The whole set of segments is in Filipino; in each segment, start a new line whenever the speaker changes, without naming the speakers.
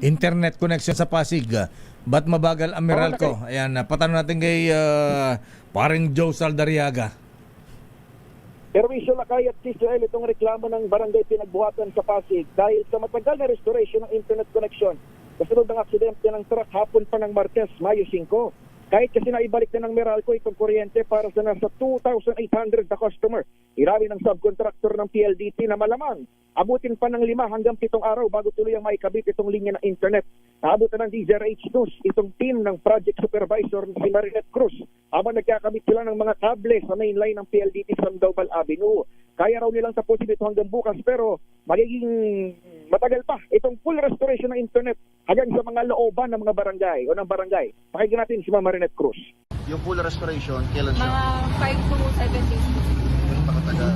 internet connection sa Pasig. Ba't mabagal ang Meralco? Ayan, patanong natin kay paring Joe Saldariaga.
Perwisyo Lakay at Israel itong reklamo ng barangay Pinagbuhatan sa Pasig dahil sa matagal na restoration ng internet connection kasunod ng aksidente ng truck hapon pa ng Martes, Mayo 5. Kahit kasi naibalik na ng Meralco itong kuryente para sa nasa 2,800 na customer. Irami ng subcontractor ng PLDT na malamang abutin pa ng 5 hanggang 7 araw bago tuloy ang maikabit itong linya ng internet. Naabutan ng DZRH News itong team ng project supervisor na si Marinette Cruz habang nagkakabit sila ng mga kable sa main line ng PLDT sa Sandoval Avenue. Kaya raw nilang tapusin ito hanggang bukas pero magiging matagal pa itong full restoration ng internet hanggang sa mga looban ng mga barangay o ng barangay. Pakinggan natin si Ma'am Marinette Cruz.
Yung full restoration, kailan siya?
Mga 5 to 7 days.
Yung pakatagal.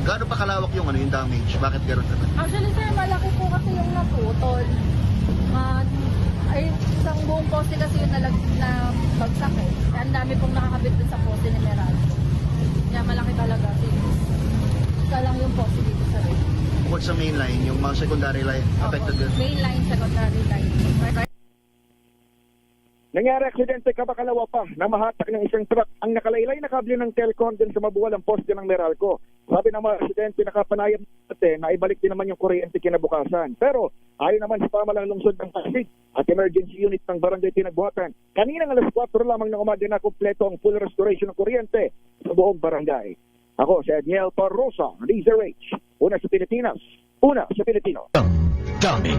Gaano pa kalawak yung yung damage? Bakit gano'n naman?
Actually sir, malaki po kasi yung naputol. Ay, isang buong poste kasi yung na bagsak eh. Kaya ang dami pong nakakabit dun sa poste ni Meralco. Kaya malaki talaga. Isa lang yung poste dito sa rin.
Bukod sa main line, yung mga secondary line, affected din.
Main line, secondary line.
Nangyari aksidente kabakalawa pa na mahatak ng isang truck ang nakalaylay na kable ng Telcom din sa mabuwalang poste ng Meralco. Sabi ng mga residente nakapanayam natin na ibalik din naman yung kuryente kinabukasan. Pero ayon naman sa pamalang lungsod ng Pasig at emergency unit ng barangay Pinagbuhatan, kaninang alas 4 lamang ng umaga na kumpleto ang full restoration ng kuryente sa buong barangay. Ako si Daniel Parrosa, DZRH. Una sa Pilipinas, una sa Pilipino.
Dami.